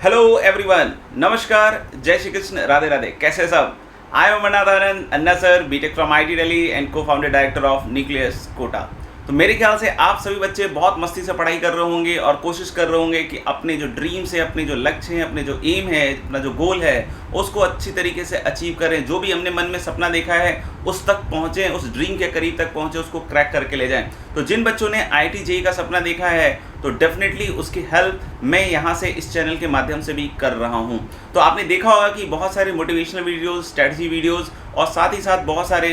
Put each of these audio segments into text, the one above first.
Hello everyone, नमस्कार, जय श्री कृष्ण, राधे राधे। कैसे हैं सब? I am Amarnath Anand, Anna sir, BTech from IT Delhi and co founder director of Nucleus Kota. तो मेरे ख्याल से आप सभी बच्चे बहुत मस्ती से पढ़ाई कर रहे होंगे और कोशिश कर रहे होंगे कि अपने जो ड्रीम्स है, अपने जो लक्ष्य हैं, अपने जो एम है, अपना जो गोल है, उसको अच्छी तरीके से अचीव करें। जो भी हमने मन में सपना देखा है उस तक पहुँचें, उस ड्रीम के करीब तक पहुँचें, उसको क्रैक करके ले जाएं। तो जिन बच्चों ने IIT JEE का सपना देखा है तो डेफिनेटली उसकी हेल्प मैं यहाँ से इस चैनल के माध्यम से भी कर रहा हूँ। तो आपने देखा होगा कि बहुत सारे मोटिवेशनल वीडियोस, स्ट्रेटजी वीडियोस और साथ ही साथ बहुत सारे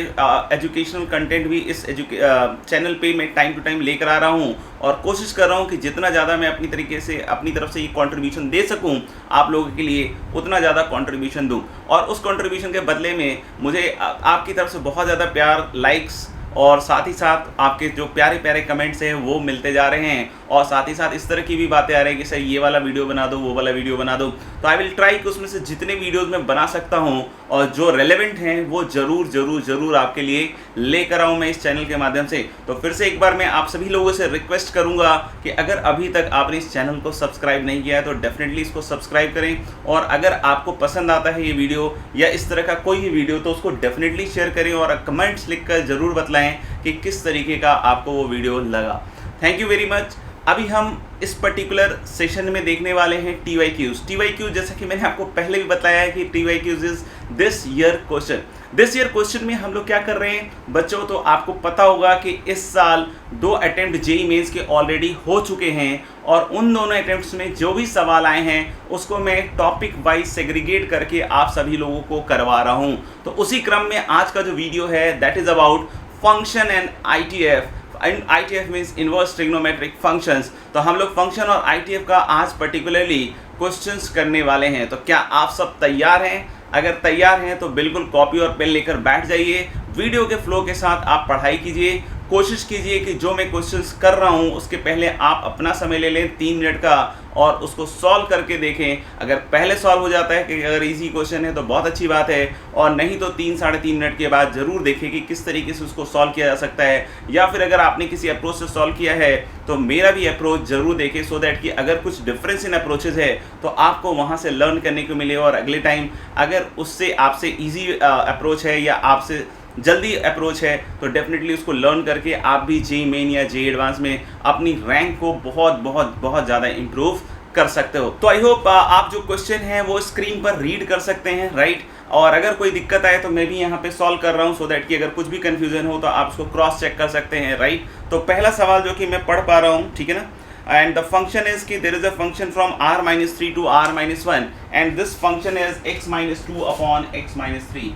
एजुकेशनल कंटेंट भी इस चैनल पे मैं टाइम टू टाइम लेकर आ रहा हूँ और कोशिश कर रहा हूँ कि जितना ज़्यादा मैं अपनी तरीके से अपनी तरफ से ये कंट्रीब्यूशन दे सकूँ आप लोगों के लिए, उतना ज़्यादा कंट्रीब्यूशन दूँ। और उस कंट्रीब्यूशन के बदले में मुझे आपकी तरफ से बहुत ज़्यादा प्यार, लाइक्स और साथ ही साथ आपके जो प्यारे प्यारे कमेंट्स हैं वो मिलते जा रहे हैं। और साथ ही साथ इस तरह की भी बातें आ रही हैं कि सर ये वाला वीडियो बना दो, वो वाला वीडियो बना दो। तो आई विल ट्राई कि उसमें से जितने वीडियोस मैं बना सकता हूं और जो रेलेवेंट हैं वो ज़रूर ज़रूर ज़रूर आपके लिए लेकर आऊँ मैं इस चैनल के माध्यम से। तो फिर से एक बार मैं आप सभी लोगों से रिक्वेस्ट करूँगा कि अगर अभी तक आपने इस चैनल को सब्सक्राइब नहीं किया है तो डेफिनेटली इसको सब्सक्राइब करें। और अगर आपको पसंद आता है ये वीडियो या इस तरह का कोई भी वीडियो तो उसको डेफिनेटली शेयर करें और कमेंट्स लिखकर ज़रूर बताएं कि किस तरीके का आपको वो वीडियो लगा। Thank you very much. अभी हम इस पर्टिकुलर सेशन में देखने वाले हैं TYQs। जैसा कि मैंने आपको पहले भी बताया है कि TYQs is this year question. This year question में हम लोग क्या कर रहे हैं बच्चों, तो आपको पता होगा कि इस साल 2 अटेम्प्ट JEE मेंस के ऑलरेडी हो चुके हैं और उन दोनों अटेम्प्ट्स में जो भी सवाल आए हैं उसको मैं टॉपिक वाइज सेग्रीगेट करके आप सभी लोगों को करवा रहा हूं। तो उसी क्रम में आज का जो वीडियो है that is about function and ITF। ITF means inverse trigonometric functions. तो हम लोग फंक्शन और ITF का आज पर्टिकुलरली क्वेश्चंस करने वाले हैं। तो क्या आप सब तैयार हैं? अगर तैयार हैं तो बिल्कुल कॉपी और पेन लेकर बैठ जाइए। वीडियो के फ्लो के साथ आप पढ़ाई कीजिए। कोशिश कीजिए कि जो मैं क्वेश्चंस कर रहा हूं उसके पहले आप अपना समय ले लें 3 मिनट का और उसको सॉल्व करके देखें। अगर पहले सॉल्व हो जाता है कि अगर इजी क्वेश्चन है तो बहुत अच्छी बात है, और नहीं तो 3 साढ़े 3 मिनट के बाद ज़रूर देखें कि किस तरीके से उसको सॉल्व किया जा सकता है। या फिर अगर आपने किसी अप्रोच से सॉल्व किया है तो मेरा भी अप्रोच ज़रूर देखें, सो दैट कि अगर कुछ डिफरेंस इन अप्रोचेज है तो आपको वहाँ से लर्न करने को मिले और अगले टाइम अगर उससे आपसे ईजी अप्रोच है या आपसे जल्दी अप्रोच है तो डेफिनेटली उसको लर्न करके आप भी JEE मेन या JEE एडवांस में अपनी रैंक को बहुत बहुत बहुत ज़्यादा इम्प्रूव कर सकते हो। तो आई होप आप जो क्वेश्चन है वो स्क्रीन पर रीड कर सकते हैं, राइट। और अगर कोई दिक्कत आए तो मैं भी यहाँ पे सॉल्व कर रहा हूँ, सो दैट कि अगर कुछ भी कन्फ्यूजन हो तो आप उसको क्रॉस चेक कर सकते हैं, राइट। तो पहला सवाल जो कि मैं पढ़ पा रहा हूँ, ठीक है ना। And the function is कि there is a function from r-3 to r-1 and this function is x-2 upon x-3।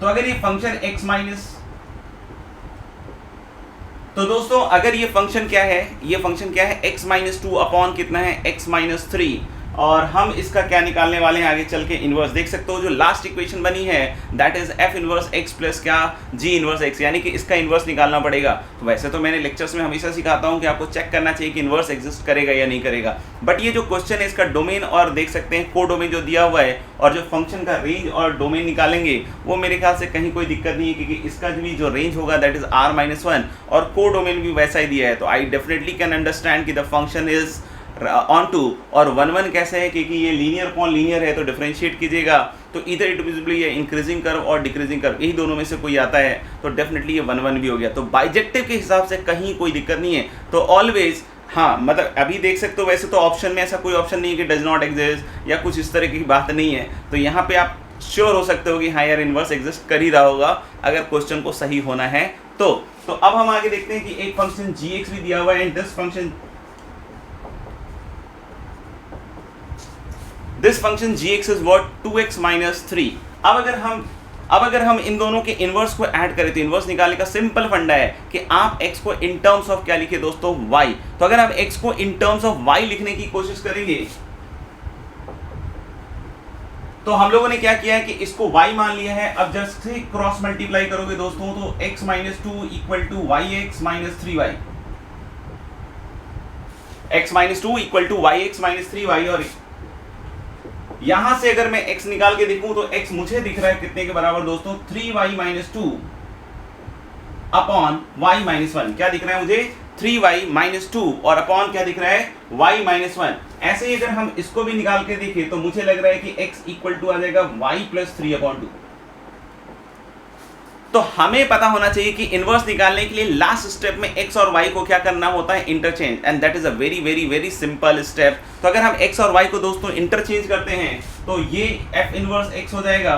तो अगर ये फंक्शन तो दोस्तों अगर ये फंक्शन क्या है, ये फंक्शन क्या है x-2 अपॉन कितना है x-3, और हम इसका क्या निकालने वाले हैं आगे चल के इन्वर्स। देख सकते हो जो लास्ट इक्वेशन बनी है that is f inverse x plus क्या g इन्वर्स x, यानी कि इसका इन्वर्स निकालना पड़ेगा। तो वैसे तो मैंने लेक्चर्स में हमेशा सिखाता हूं कि आपको चेक करना चाहिए कि इन्वर्स एग्जिस्ट करेगा या नहीं करेगा, बट ये जो क्वेश्चन है इसका डोमेन और देख सकते हैं को डोमेन जो दिया हुआ है और जो फंक्शन का रेंज और डोमेन निकालेंगे वो मेरे ख्याल से कहीं कोई दिक्कत नहीं है, क्योंकि इसका भी जो रेंज होगा दैट इज r-1 और को डोमेन भी वैसा ही दिया है। तो आई डेफिनेटली कैन अंडरस्टैंड कि the function is onto, और 1 कैसे है क्योंकि ये लीनियर अपॉन लीनियर है तो डिफरेंशिएट कीजिएगा तो इधर इट विजिबली ये इंक्रीजिंग कर्व और डिक्रीजिंग कर्व, यही दोनों में से कोई आता है तो डेफिनेटली ये 1 भी हो गया। तो बाइजेक्टिव के हिसाब से कहीं कोई दिक्कत नहीं है। तो ऑलवेज हाँ, मतलब अभी देख सकते हो वैसे तो ऑप्शन में ऐसा कोई ऑप्शन नहीं है कि डज नॉट एग्जिस्ट या कुछ इस तरह की बात नहीं है। तो यहाँ पे आप श्योर हो सकते हो कि हाँ यार इन्वर्स एग्जिस्ट कर ही रहा होगा अगर क्वेश्चन को सही होना है तो अब हम आगे देखते हैं कि एक फंक्शन gx भी दिया हुआ है and this function gx is what 2x minus 3। अब अगर हम इन दोनों के इन्वर्स को ऐड करें तो इन्वर्स निकालने का सिंपल फंडा है कि आप x को इन टर्म्स ऑफ क्या लिखे दोस्तों y। तो अगर आप x को इन टर्म्स ऑफ y लिखने की कोशिश करेंगे तो हम लोगों ने क्या किया है कि इसको y मान लिया है। अब जस्ट से क्रॉस मल्टीप्लाई करोगे दोस्तों तो x-2 equal to yx minus 3y, x-2 equal to yx minus 3y, और यहां से अगर मैं x निकाल के देखूं तो x मुझे दिख रहा है कितने के बराबर दोस्तों 3y minus 2 upon y minus 1। क्या दिख रहा है मुझे 3y माइनस 2 और अपॉन क्या दिख रहा है y माइनस 1। ऐसे ही अगर हम इसको भी निकाल के देखें तो मुझे लग रहा है कि x इक्वल टू आ जाएगा y प्लस 3 अपॉन 2। तो हमें पता होना चाहिए कि इनवर्स निकालने के लिए लास्ट स्टेप में x और y को क्या करना होता है, interchange, and that is a very very very simple step. तो अगर हम x और y को दोस्तों इंटरचेंज करते हैं तो ये f इनवर्स x हो जाएगा,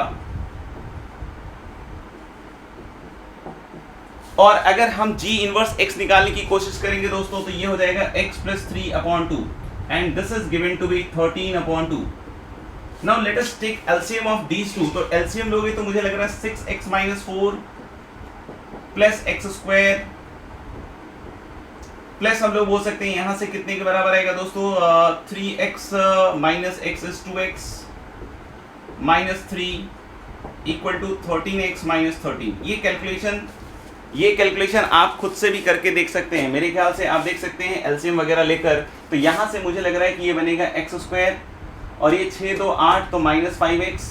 और अगर हम g इनवर्स x निकालने की कोशिश करेंगे दोस्तों तो ये हो जाएगा x plus 3 upon 2 and this is given to be 13 upon 2। Now let us take LCM of these two। तो LCM लोगे तो मुझे लग रहा है 6x minus 4 plus x square plus हम लोग बोल सकते हैं यहां से कितने के बराबर आएगा दोस्तों, 3x minus x is 2x minus 3 equal to 13x minus 13। ये कैलकुलेशन आप खुद से भी करके देख सकते हैं। मेरे ख्याल से आप देख सकते हैं एलसीएम वगैरह लेकर। तो यहां से मुझे लग रहा है कि ये बनेगा एक्स स्क्वायर और ये 6 2 8 तो माइनस 5x,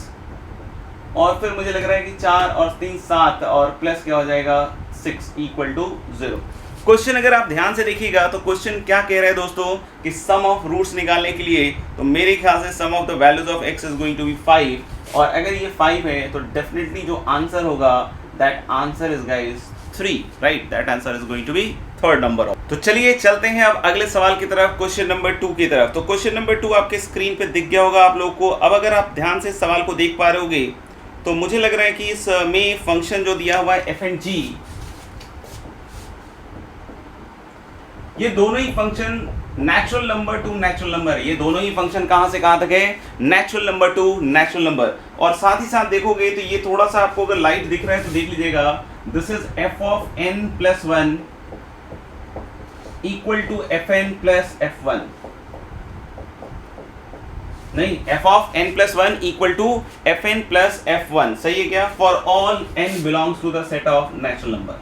और फिर मुझे लग रहा है कि 4 और 3 7 और प्लस क्या हो जाएगा 6 इक्वल टू 0। क्वेश्चन अगर आप ध्यान से देखिएगा तो क्वेश्चन क्या कह रहा है दोस्तों कि सम ऑफ रूट्स निकालने के लिए, तो मेरे ख्याल से sum of the values of x is going to be 5, और अगर ये 5 है तो डेफिनेटली जो आंसर होगा that answer is guys 3, right, that answer is going to be third number of. तो चलिए चलते हैं अब अगले सवाल की तरफ, क्वेश्चन नंबर 2 की तरफ। तो क्वेश्चन नंबर 2 आपके स्क्रीन पे दिख गया होगा आप लोग को। अब अगर आप ध्यान से सवाल को देख पा रहे होगे तो मुझे लग रहा है कि इसमें फंक्शन जो दिया हुआ है एफ एंड जी, ये दोनों ही function natural number to natural number, ये दोनों ही फंक्शन कहां से कहां तक है, natural number to natural number. और साथ ही साथ देखोगे तो ये थोड़ा सा आपको अगर लाइट दिख रहा है तो देख लीजिएगा, this is F of N plus 1 equal to F N plus F 1, नहीं, F of N plus 1 equal to F N plus F 1, सही है क्या, for all N belongs to the set of natural number,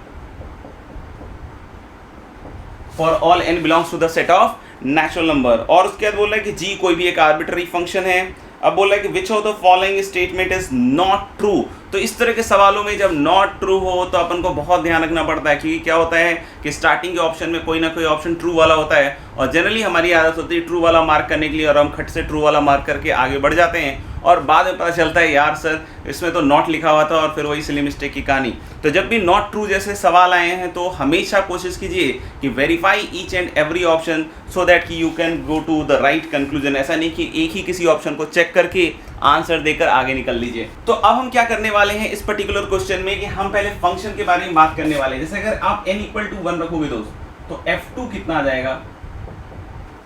for all n belongs to the set of natural number. और उसके बाद बोल रहा है कि g कोई भी एक आर्बिट्ररी फंक्शन है। अब बोल रहा है कि which of the following statement is not true. तो इस तरह के सवालों में जब नॉट ट्रू हो तो अपन को बहुत ध्यान रखना पड़ता है, क्योंकि क्या होता है कि स्टार्टिंग के ऑप्शन में कोई ना कोई ऑप्शन ट्रू वाला होता है, और जनरली हमारी आदत होती है ट्रू वाला मार्क करने के लिए, और हम खट से ट्रू वाला मार्क करके आगे बढ़ जाते हैं, और बाद में पता चलता है यार सर इसमें तो नॉट लिखा हुआ था, और फिर वही सिली मिस्टेक की कहानी। तो जब भी नॉट ट्रू जैसे सवाल आए हैं तो हमेशा कोशिश कीजिए कि verify each and every option so that कि you can go to the right conclusion. ऐसा नहीं कि एक ही किसी ऑप्शन को चेक करके आंसर देकर आगे निकल लीजिए। तो अब हम क्या करने वाले हैं इस पर्टिकुलर क्वेश्चन में कि हम पहले फंक्शन के बारे में बात करने वाले हैं। जैसे अगर आप n इक्वल टू 1 रखोगे दोस्त तो f2 कितना आ जाएगा,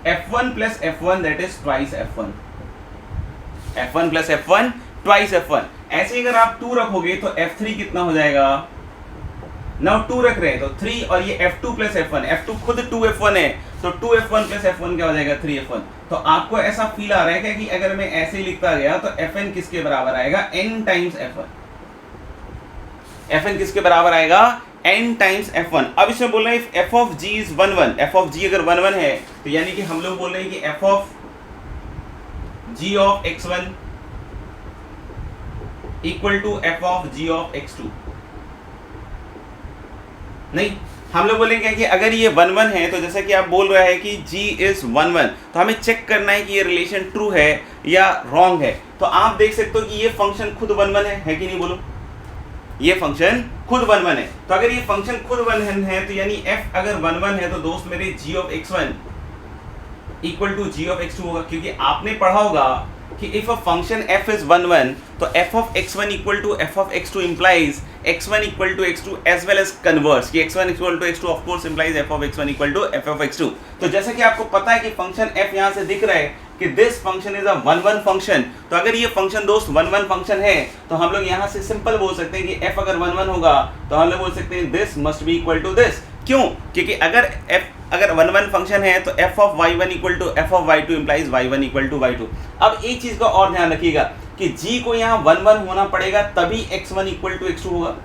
f1 plus f1 that is twice f1, f1 plus f1 twice f1। ऐसे अगर आप 2 रखोगे तो f3 कितना हो जाएगा, नाउ 2 रख रहे हैं तो 3, और ये f2 प्लस f1, f2 खुद 2f1 है तो 2f1 प्लस f1 क्या हो जाएगा 3f1। तो आपको ऐसा फील आ रहा है क्या कि अगर मैं ऐसे ही लिखता गया तो fn किसके बराबर आएगा, n टाइम्स f1, fn किसके बराबर आएगा, n टाइम्स f1। अब इसमें बोल रहे हैं f of g is 1 1, f of g अगर 1 1 है तो यानी कि हम लोग बोल रहे हैं कि f of g of x1 equal to f of g of x2। नहीं, हम लोग बोलेंगे कि अगर ये 1 1 है तो जैसा कि आप बोल रहे हैं कि g इज 1 1, तो हमें चेक करना है कि ये रिलेशन ट्रू है या रॉन्ग है। तो आप देख सकते हो कि ये फंक्शन खुद 1 1 है कि नहीं, बोलो, ये फंक्शन खुद 1 1 है। तो अगर ये फंक्शन खुद 1 1 है तो यानी f अगर 1 1 है तो दोस्त मेरे g of x1 equal to g of x2 होगा, क्योंकि आपने पढ़ा होगा कि इफ अ फंक्शन f is 1 1 तो f of x1 equal to f of x2 implies x1 equal to x2 as well as converse, कि x1 equal to x2 of course implies f of x1 equal to f of x2। तो जैसे कि आपको पता है कि function f यहाँ से दिख रहा है कि this function is a 1 1 function, तो अगर ये फंक्शन दोस्त 1 1 फंक्शन है तो हम लोग यहाँ से सिंपल बोल सकते हैं कि f अगर 1 1 होगा तो हम लोग बोल सकते हैं this must be equal to this. क्यों? क्योंकि अगर f अगर 1 1 फंक्शन है तो f of y1 equal to f of y2 implies y1 equal to y2। अब एक चीज का और ध्यान रखिएगा कि g को यहाँ 1 1 होना पड़ेगा तभी x1 इक्वल टू x2 होगा,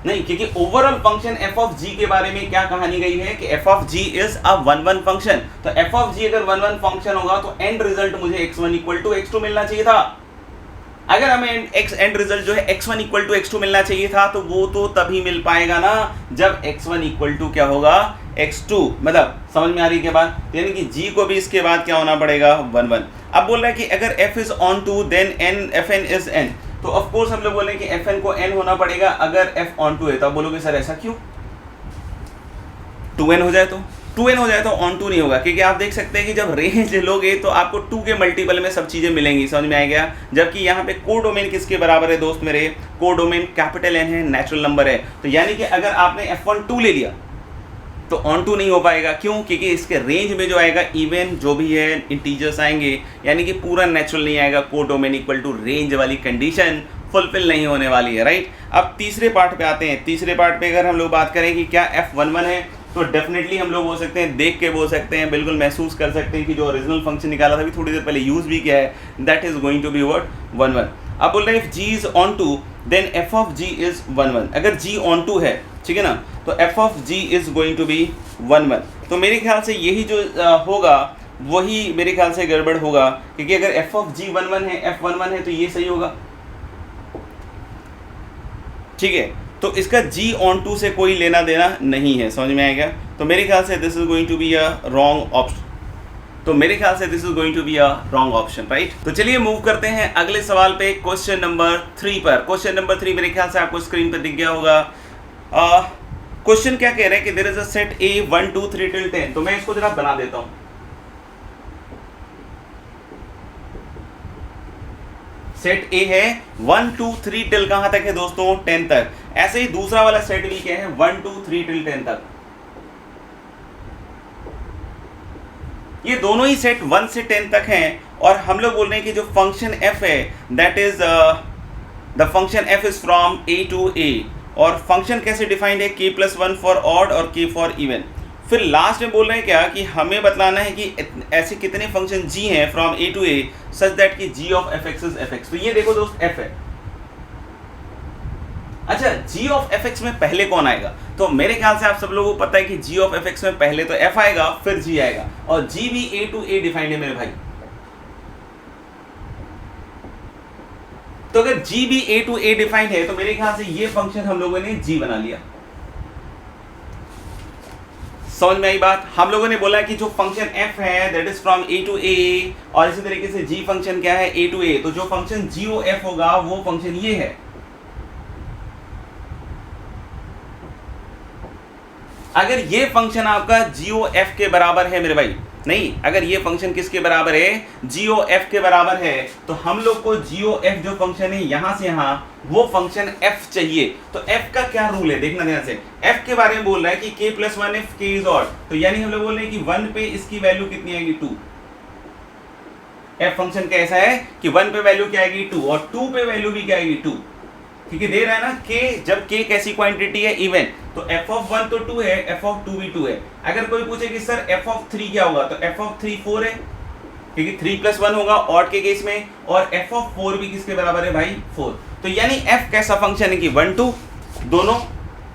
नहीं, क्योंकि overall function f of g के बारे में क्या कहानी गई है कि f of g is a 1 1 function. तो f ऑफ g अगर 1 1 फंक्शन होगा तो एंड रिजल्ट मुझे x1 इक्वल टू x2 मिलना चाहिए था। अगर हमें एक्स एंड रिजल्ट जो है x1 इक्वल टू x2 मिलना चाहिए था, तो वो तो तभी मिल पाएगा ना जब x1 इक्वल टू क्या होगा, x2। मतलब समझ में आ रही है क्या बात? यानी कि g को भी इसके बाद क्या होना पड़ेगा, 1 1। अब बोल रहा है कि अगर f is onto then n fn is n, तो ऑफ कोर्स हम लोग बोलें कि fn को n होना पड़ेगा अगर f ऑन टू है। तो आप बोलोगे सर ऐसा क्यों, 2n हो जाए तो 2n हो जाए तो ऑन टू नहीं होगा, क्योंकि आप देख सकते हैं कि जब रेंज लोगे तो आपको 2 के मल्टीपल में सब चीज़ें मिलेंगी। समझ में आ गया? जबकि यहाँ पे कोडोमेन किसके बराबर है दोस्त मेरे, कोडोमेन कैपिटल N है, नेचुरल नंबर है। तो यानी कि अगर आपने F12 ले लिया तो ऑन टू नहीं हो पाएगा। क्यों? क्योंकि इसके रेंज में जो आएगा इवन जो भी है इंटीजर्स आएंगे, यानी कि पूरा नेचुरल नहीं आएगा। कोडोमेन इक्वल टू रेंज वाली कंडीशन फुलफिल नहीं होने वाली है, राइट। अब तीसरे पार्ट पे आते हैं। तीसरे पार्ट पे अगर हम लोग बात करें कि क्या F11 है, तो डेफिनेटली हम लोग बोल सकते हैं, देख के बोल सकते हैं, बिल्कुल महसूस कर सकते हैं कि जो ओरिजिनल फंक्शन निकाला था अभी थोड़ी देर पहले यूज भी किया है, that is going to be what, 1 1। अब बोल रहे हैं if g is onto then f of g is 1 1। अगर g ऑन टू है, ठीक है ना, तो f of g is going to be 1 1। तो मेरे ख्याल से यही जो होगा वही मेरे ख्याल से गड़बड़ होगा, क्योंकि अगर f ऑफ g 1 1 है, f 1 1 है, तो ये सही होगा, ठीक है। तो इसका g ऑन टू से कोई लेना देना नहीं है। समझ में आएगा? तो मेरे ख्याल से this is going to be a wrong option. तो मेरे ख्याल से this is going to be a wrong option, right. तो चलिए मूव करते हैं अगले सवाल पे, क्वेश्चन नंबर 3 पर। क्वेश्चन नंबर 3 मेरे ख्याल से आपको स्क्रीन पर दिख गया होगा। क्वेश्चन क्या कह रहे हैं कि there is a set A 1 2 3 till 10। तो मैं इसको जरा बना देता हूं। सेट A है 1 2 3 टिल कहां तक है दोस्तों, 10 तक। ऐसे ही दूसरा वाला सेट भी क्या है, 1 2 3 टिल 10 तक। ये दोनों ही सेट 1 से 10 तक हैं, और हम लोग बोल रहे हैं कि जो फंक्शन f है that is the function f is from a to a। और फंक्शन कैसे डिफाइंड है, k+1 फॉर ऑड और k फॉर इवन। फिर लास्ट में बोल रहे हैं क्या कि हमें बतलाना है कि ऐसे कितने फंक्शन g हैं from a to a such that कि g of fx is fx। तो ये देखो दोस्त f है। अच्छा, g ऑफ fx में पहले कौन आएगा? तो मेरे ख्याल से आप सब लोगों को पता है कि g ऑफ fx में पहले तो f आएगा फिर g आएगा, और g भी a टू a डिफाइंड है मेरे भाई। तो अगर g भी a टू a डिफाइंड है तो मेरे ख्याल से ये फंक्शन हम लोगों ने g बना लिया। समझ में आई बात? हम लोगों ने बोला कि जो फंक्शन f है that is from a to a, और इसी तरीके से g फंक्शन क्या है, a टू a। तो जो फंक्शन g होगा वो फंक्शन ये है। अगर ये फंक्शन आपका g के बराबर है मेरे भाई, नहीं, अगर ये फंक्शन किसके बराबर है, g के बराबर है, तो हम लोग को g जो फंक्शन है यहां से यहां वो फंक्शन f चाहिए। तो f का क्या रूल है देखना ध्यान से। f के बारे में बोल रहा है कि k+1 if k is odd. तो यानी हम लोग बोल रहे हैं कि 1 पे इसकी वैल्यू कितनी आएगी, 2। f फंक्शन कैसा है कि 1 पे वैल्यू क्या आएगी, 2, और 2 पे वैल्यू भी क्या आएगी, 2। क्योंकि दे रहा है ना k, जब k कैसी क्वांटिटी है, इवन, तो f ऑफ 1 तो 2 है, f ऑफ 2 भी 2 है। अगर कोई पूछे कि सर f ऑफ 3 क्या होगा, तो f ऑफ 3 4 है, क्योंकि 3+1 होगा ऑड के केस में, और f ऑफ 4 भी किसके बराबर है भाई, 4। तो यानी f कैसा फंक्शन है कि 1 2 दोनों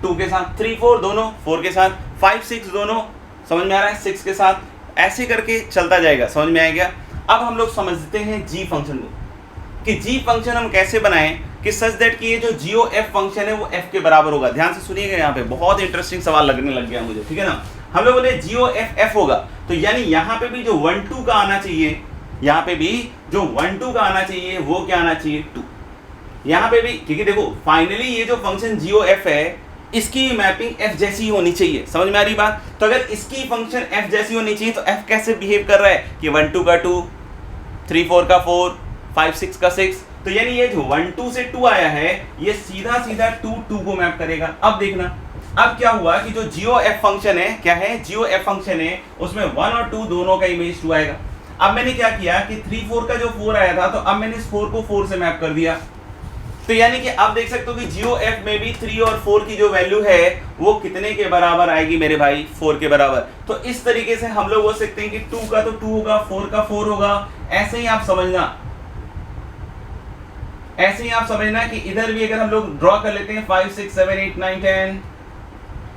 2 के साथ, 3 4 दोनों 4 के साथ, 5 6 दोनों, समझ में आ रहा है, 6 के साथ, ऐसे करके चलता जाएगा। समझ में आएगा? अब हम लोग समझते हैं g फंक्शन को, कि g फंक्शन हम कैसे बनाएं कि सच दैट कि ये जो g फंक्शन है वो f के बराबर होगा। ध्यान से सुनिएगा, यहाँ पे बहुत इंटरेस्टिंग सवाल लगने लग गया मुझे, ठीक है ना। हम लोग बोले g f होगा, तो यानी यहाँ पे भी जो 1 2 का आना चाहिए, यहाँ पे भी जो 1 2 का आना चाहिए वो क्या आना चाहिए, 2। यहाँ पे भी, क्योंकि देखो फाइनली ये जो फंक्शन g है इसकी मैपिंग f जैसी होनी चाहिए। समझ में आ रही बात? तो अगर इसकी फंक्शन f जैसी होनी चाहिए तो f कैसे बिहेव कर रहा है कि 1 2 का 2, 3 4 का 4, 5 6 का 6। तो यानी ये जो 1 2 से 2 आया है ये सीधा सीधा 2 2 को मैप करेगा। अब देखना, अब क्या हुआ कि जो g फंक्शन है, क्या है, g फंक्शन है, उसमें 1 और 2 दोनों का इमेज 2 आएगा। अब मैंने क्या किया कि 3 4 का जो 4 आया था, तो अब मैंने इस 4 को 4 से मैप कर दिया। तो यानी कि आप देख सकते हो कि g में भी 3 और 4 की जो वैल्यू है वो कितने के बराबर आएगी मेरे भाई, 4 के बराबर। तो इस तरीके से हम लोग बोल सकते हैं कि 2 का तो 2 होगा, 4 का 4 होगा। ऐसे ही आप समझना, ऐसे ही आप समझना कि इधर भी अगर हम लोग ड्रॉ कर लेते हैं 5 6 7 8 9 10,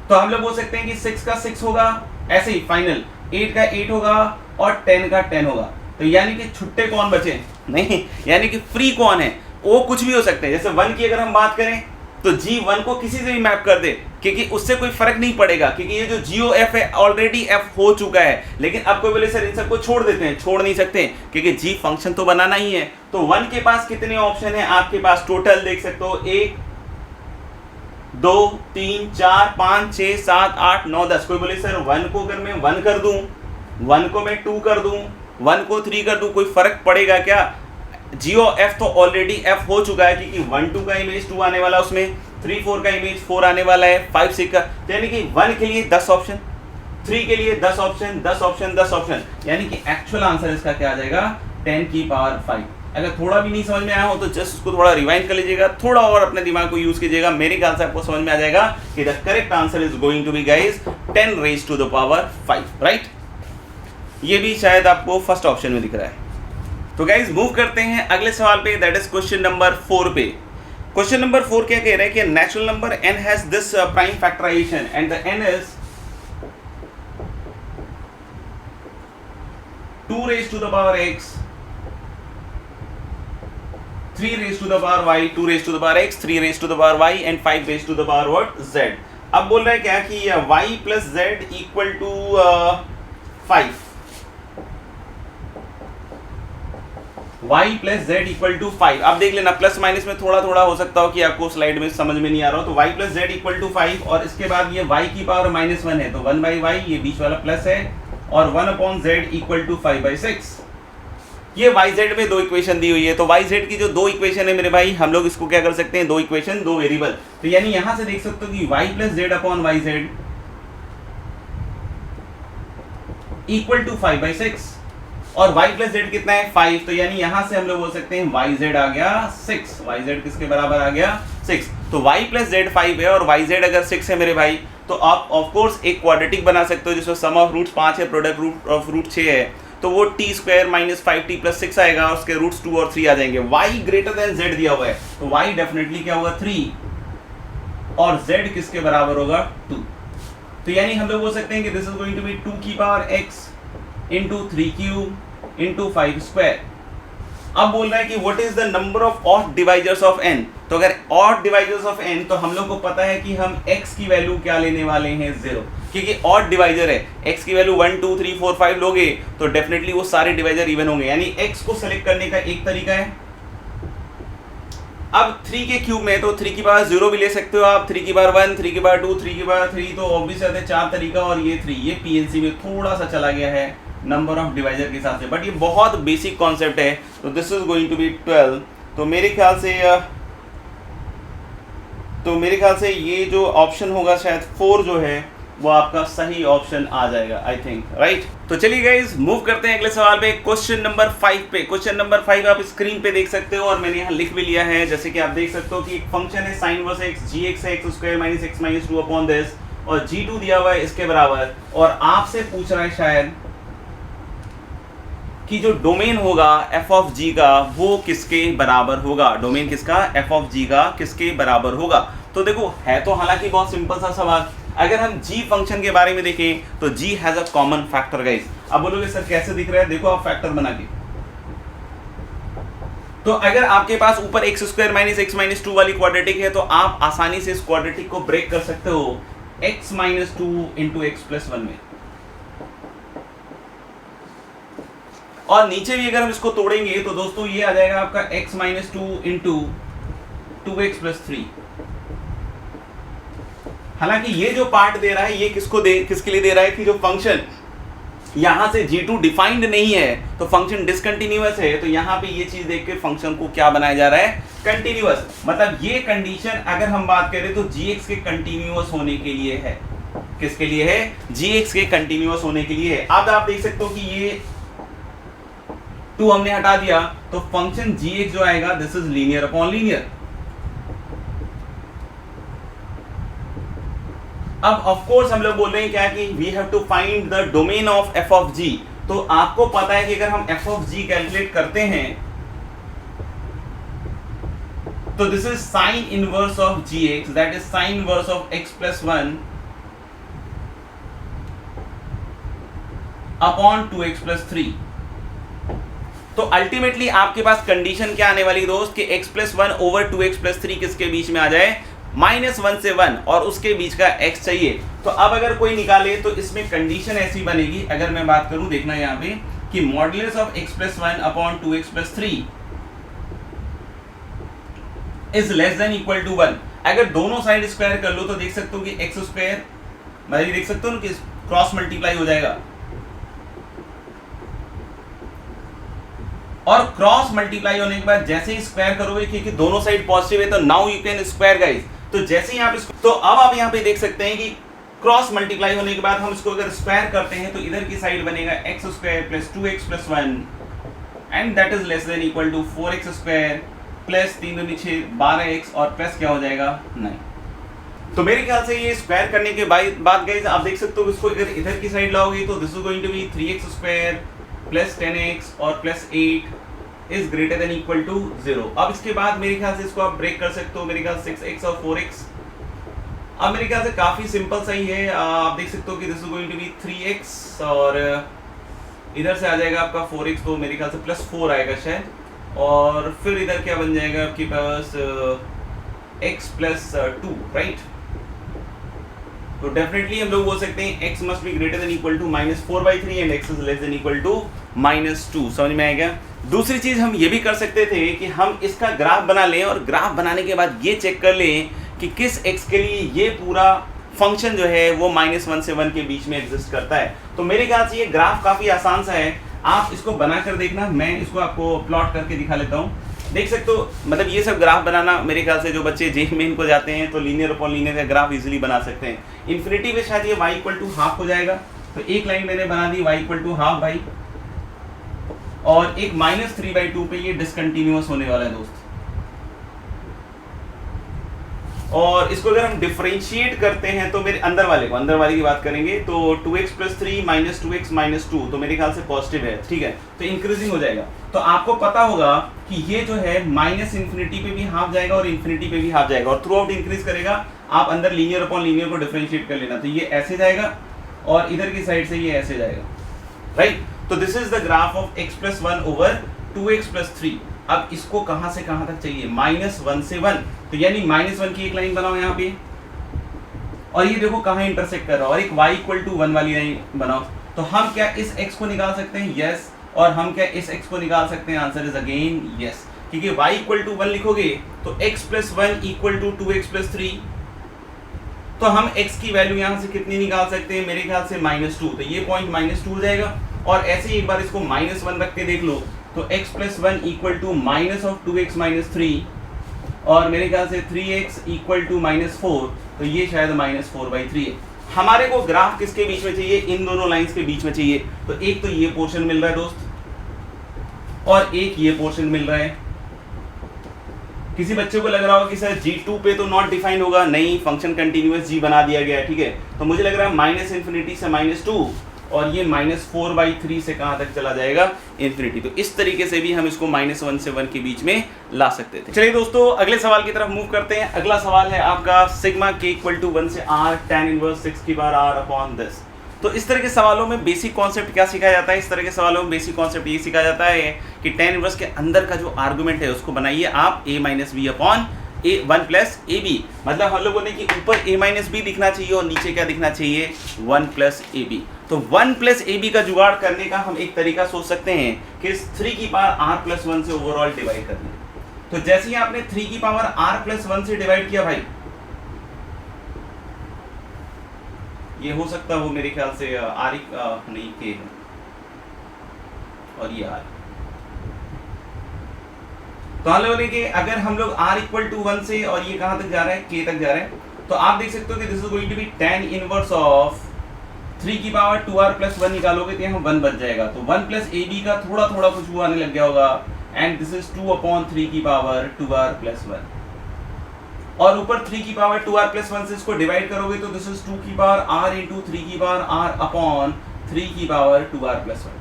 तो हम लोग बोल सकते हैं कि 6 का 6 होगा, ऐसे ही फाइनल 8 का 8 होगा और 10 का 10 होगा। तो यानी कि छुट्टे कौन बचे, नहीं, यानी कि फ्री कौन है, वो कुछ भी हो सकते हैं। जैसे 1 की अगर हम बात करें तो जी 1 को किसी से भी मैप कर दे, क्योंकि उससे कोई फर्क नहीं पड़ेगा, क्योंकि ये जो जीओ एफ है ऑलरेडी एफ हो चुका है। लेकिन अब कोई बोले सर इन सबको छोड़ देते हैं, छोड़ नहीं सकते, क्योंकि जी फंक्शन तो बनाना ही है। तो 1 के पास कितने ऑप्शन है आपके पास, टोटल देख सकते हो 1 2 3 4 5 6 7 8 9 10। कोई बोले सर 1 को अगर मैं 1 कर दूं, 1 को मैं 2 कर दूं, 1 को 3 कर दूं, कोई फर्क पड़ेगा क्या? जियो एफ तो ऑलरेडी एफ हो चुका है, क्योंकि 1 2 का इमेज 2 आने वाला, उसमें 3 4 का इमेज 4 आने वाला है, 5 6 का, तो यानी कि 1 के लिए 10 ऑप्शन, 3 के लिए 10 ऑप्शन, 10 ऑप्शन 10 ऑप्शन, यानी कि एक्चुअल आंसर इसका क्या आ जाएगा 10 की पावर 5। अगर थोड़ा भी नहीं समझ में आया हो तो जस्ट उसको थोड़ा रिवाइंड कर लीजिएगा, थोड़ा और अपने दिमाग को यूज कीजिएगा, मेरे ख्याल से आपको समझ में आ जाएगा कि the correct answer is going to be guys 10 raise to the power 5, राइट। ये भी शायद आपको फर्स्ट ऑप्शन में दिख रहा है। तो गाइज मूव करते हैं अगले सवाल पे, दैट इज क्वेश्चन नंबर 4 पे। क्वेश्चन नंबर 4 क्या कह रहा है कि natural number n has this prime factorisation and the n is 2 raised to the power x, 3 raised to the power y, 2 raised to the power x, 3 raised to the power y and 5 raised to the power what z। अब बोल रहा है क्या कि y plus z equal to 5, y plus z equal to 5। अब देख लेना plus minus में थोड़ा थोड़ा हो सकता हो कि आपको स्लाइड में समझ में नहीं आ रहा हो, तो y plus z equal to 5 और इसके बाद ये y की पावर -1 है, तो 1 by y, ये बीच वाला प्लस है, और 1 upon z equal to 5/6। ये yz में दो इक्वेशन दी हुई है, तो yz की जो दो इक्वेशन है मेरे भाई, हम लोग इसको क्या कर सकते हैं, दो इक्वेशन दो वेरिएबल, तो यानी यहां से देख सकते हो कि y plus z upon yz equal to 5/6 और y plus z कितना है 5, तो यानी यहां से हम लोग बोल सकते हैं yz आ गया 6, yz किसके बराबर आ गया 6। तो y plus z 5 है और yz अगर 6 है मेरे भाई, तो आप ऑफ कोर्स एक क्वाड्रेटिक बना सकते हो जिसमें सम ऑफ रूट्स 5 है, प्रोडक्ट रूट ऑफ रूट 6 है, तो वो t square minus 5t plus 6 आएगा और उसके रूट्स 2 और 3 आ जाएंगे। y ग्रेटर देन z दिया हुआ है, तो y डेफिनेटली क्या होगा 3 और z किसके बराबर होगा 2, तो यानी हम लोग बोल सकते हैं कि this is going to be 2 की power x into 3 cube into 5 square. अब बोल रहा है कि what is the number of odd divisors of n, तो अगर ऑड डिवाइजर्स ऑफ n तो हम लोग को पता है कि हम x की वैल्यू क्या लेने वाले हैं 0, क्योंकि ऑड डिवाइजर है, x की वैल्यू 1 2 3 4 5 लोगे तो डेफिनेटली वो सारे डिवाइजर इवन होंगे, यानी x को सेलेक्ट करने का एक तरीका है। अब 3 के क्यूब में तो 3 की पावर 0 भी ले सकते हो आप, 3 की पावर 1, 3 की पावर 2, 3 की पावर 3, तो ऑब्वियस है 4 तरीका, और ये 3 ये पीएनसी में थोड़ा सा चला गया है नंबर ऑफ डिवाइजर के हिसाब से, बट ये बहुत बेसिक कॉन्सेप्ट है, तो this is going to be 12। तो मेरे ख्याल से ये जो ऑप्शन होगा शायद 4 जो है वो आपका सही ऑप्शन आ जाएगा, आई थिंक, राइट। तो चलिए गाइस मूव करते हैं अगले सवाल पे, क्वेश्चन नंबर 5 पे। क्वेश्चन नंबर 5 आप स्क्रीन पे देख सकते हो और मैंने यहाँ लिख भी लिया है, जैसे कि आप देख सकते हो कि एक फंक्शन है sin इनवर्स x, gx है x square minus x minus 2 upon this, और g2 दिया हुआ है इसके बराबर, और आपसे पूछ रहा है शायद कि जो डोमेन होगा f ऑफ g का वो किसके बराबर होगा, डोमेन किसका f ऑफ g का किसके बराबर होगा। तो देखो है तो हालांकि बहुत सिंपल सा सवाल, अगर हम g फंक्शन के बारे में देखें तो g has a common factor guys. अब बोलोगे सर कैसे दिख रहा है, देखो आप फैक्टर बना के, तो अगर आपके पास ऊपर x square minus x minus 2 वाली क्वाड्रेटिक है तो आप आसानी से इस क्वाड्रेटिक को ब्रेक कर सकते हो x minus 2 into x plus 1 में, और नीचे भी अगर हम इसको तोड़ेंगे तो दोस्तों ये आ जाएगा आपका x minus 2 into 2x plus 3। हालांकि ये जो पार्ट दे रहा है ये किसके लिए दे रहा है कि जो फंक्शन यहां से g2 डिफाइंड नहीं है तो फंक्शन डिसकंटिन्यूअस है, तो यहां पे ये चीज देख के फंक्शन को क्या बनाया जा रहा है कंटिन्यूअस, मतलब ये कंडीशन अगर हम बात करें तो gx के कंटिन्यूअस होने के लिए है, किसके लिए है, gx के कंटिन्यूअस होने के लिए है। अब आप देख सकते हो कि ये 2 हमने हटा दिया तो फंक्शन gx जो आएगा this is linear upon linear. अब ऑफ कोर्स हम लोग बोल रहे हैं क्या कि we have to find the domain of f of g, तो आपको पता है कि अगर हम f ऑफ g कैलकुलेट करते हैं तो this is sine inverse of gx, that is sine inverse of x plus 1 upon 2x plus 3। तो अल्टीमेटली आपके पास कंडीशन क्या आने वाली दोस्त कि x+1 ओवर 2x+3 किसके बीच में आ जाए, -1 से 1 और उसके बीच का x चाहिए। तो अब अगर कोई निकाले तो इसमें कंडीशन ऐसी बनेगी, अगर मैं बात करूं, देखना यहाँ पे कि modulus of x+1 upon 2x+3 is less than equal to 1। अगर दोनों साइड स्क्वायर कर लो तो देख सकते हो कि x स्क्वायर, मतलब देख सकते हो ना कि क्रॉस मल्टीप्लाई हो जाएगा, और क्रॉस मल्टीप्लाई होने के बाद जैसे ही स्क्वायर करोगे, क्योंकि दोनों साइड पॉजिटिव है तो now you can square guys. तो जैसे ही आप तो अब आप यहाँ पे देख सकते हैं कि क्रॉस मल्टीप्लाई होने के बाद हम इसको अगर स्क्वायर करते हैं तो इधर की साइड बनेगा x square plus 2x+1 and that is less than equal to 4x square plus 3 दूनी 6 12x और प्लस क्या हो जाएगा 9। तो मेरे ख्याल से ये स्क्वायर करने के बाद गाइस आप देख सकते हो इसको अगर इधर की साइड लाओगे तो this is going to be 3x square plus 10x और plus 8 is greater than equal to 0। अब इसके बाद मेरे ख्याल से इसको आप ब्रेक कर सकते हो, मेरे ख्याल 6x और 4x। अब मेरे ख्याल से काफी सिंपल सही है, आप देख सकते हो कि this is going to be 3x और इधर से आ जाएगा आपका 4x, तो मेरे ख्याल से प्लस 4 आएगा शायद, और फिर इधर क्या बन जाएगा आपके पास x प्लस 2, राइट। तो डेफिनेटली हम लोग बोल सकते हैं x must be greater than equal to -4/3 and x is less than equal to -2। समझ में आएगा। दूसरी चीज हम ये भी कर सकते थे कि हम इसका ग्राफ बना लें और ग्राफ बनाने के बाद ये चेक कर लें कि किस x के लिए ये पूरा फंक्शन जो है वो -1 से 1 के बीच में एग्जिस्ट करता है। तो मेरे ख्याल से ये ग्राफ काफी आसान सा है, आप इसको बना कर देखना, मैं इसको आपको प्लॉट करके दिखा लेता हूँ। देख सकते हो, मतलब ये सब ग्राफ बनाना मेरे ख्याल से जो बच्चे जेईई मेन को जाते हैं तो लीनियर अपॉन लीनियर का ग्राफ इजीली बना सकते हैं। इन्फिनिटी पे शायद ये y इक्वल टू हाफ हो जाएगा, तो एक लाइन मैंने बना दी y इक्वल टू हाफ भाई, और एक -3/2 पे ये डिसकंटिन्यूअस होने वाला है दोस्त। और इसको अगर हम डिफरेंशिएट करते हैं तो मेरे अंदर वाले की बात करेंगे तो 2x + 3 - 2x - 2 तो मेरे ख्याल से पॉजिटिव है, ठीक है, तो इंक्रीजिंग हो जाएगा। तो आपको पता होगा कि ये जो है -इन्फिनिटी पे भी हाफ जाएगा और इन्फिनिटी पे भी हाफ जाएगा और थ्रू आउट इंक्रीज करेगा। आप अंदर लीनियर अपॉन लीनियर को डिफरेंशिएट कर लेना, तो ये ऐसे जाएगा और इधर की साइड से ये ऐसे जाएगा, राइट। तो this is the graph of x+1 over 2x+3। अब इसको कहां से कहां तक चाहिए, -1 से 1, तो यानी -1 की एक लाइन बनाओ यहाँ पे, और ये देखो कहां इंटरसेक्ट कर रहा है, और एक y इक्वल टू 1 वाली लाइन बनाओ। तो हम क्या इस x को निकाल सकते हैं, यस, और हम क्या इस x को निकाल सकते हैं, आंसर इज अगेन यस, क्योंकि y इक्वल टू 1 लिखोगे तो x+1 इक्वल टू 2x+3, तो हम x की वैल्यू यहाँ से कितनी निकाल सकते हैं, मेरे ख्याल से -2, तो ये पॉइंट -2 हो जाएगा। और ऐसे ही एक बार इसको -1 रख के देख लो तो x+1 इक्वल टू -2x - 3, और मेरे ख्याल से 3x इक्वल टू -4, तो ये शायद -4/3 है। हमारे को ग्राफ किसके बीच में चाहिए, इन दोनों लाइंस के बीच में चाहिए। तो एक तो ये पोर्शन मिल रहा है दोस्त और एक ये पोर्शन मिल रहा है। किसी बच्चे को लग रहा होगा कि सर g2 पे तो नॉट डिफाइंड होगा, नहीं, फंक्शन कंटिन्यूअस g बना दिया गया है, ठीक है। तो मुझे लग रहा है -इन्फिनिटी से -2 और ये -4/3 से कहां तक चला जाएगा, इन्फिनिटी। तो इस तरीके से भी हम इसको -1 से 1 के बीच में ला सकते थे। चलिए दोस्तों अगले सवाल की तरफ मूव करते हैं। अगला सवाल है आपका सिग्मा k इक्वल टू 1 से r tan इनवर्स 6 की बार r अपॉन दिस। तो इस तरह के सवालों में बेसिक कॉन्सेप्ट क्या सिखाया जाता है, इस तरह के सवालों में बेसिक कॉन्सेप्ट ये सिखाया जाता है कि tan इनवर्स के अंदर का जो आर्गुमेंट है उसको बनाइए आप a - b अपॉन 1 + ab। मतलब हम लोगों ने कि ऊपर a - b दिखना चाहिए और नीचे क्या दिखना चाहिए, 1 + ab। तो 1 + ab का जुगाड़ करने का हम एक तरीका सोच सकते हैं कि इस 3 की पावर r + 1 से ओवरऑल डिवाइड कर लें। तो जैसे ही आपने 3 की पावर r + 1 से डिवाइड किया भाई, ये हो सकता है वो मेरे ख्याल से r नहीं k है और ये r। तो हम लोगों ने कि अगर हम लोग r इक्वल टू 1 से और ये कहां तक जा रहा है, k तक जा रहा है, तो आप देख सकते हो कि this is going to be tan inverse of 3 की पावर 2r + 1 निकालोगे तो यहाँ 1 बच जाएगा। तो 1 + ab का थोड़ा थोड़ा कुछ आने लग गया होगा, एंड दिस इज 2/3 की पावर 2r + 1, और ऊपर 3 की पावर 2r + 1 से इसको डिवाइड करोगे तो दिस इज 2 की पावर r इंटू 3 की पावर r अपॉन 3 की पावर 2r + 1।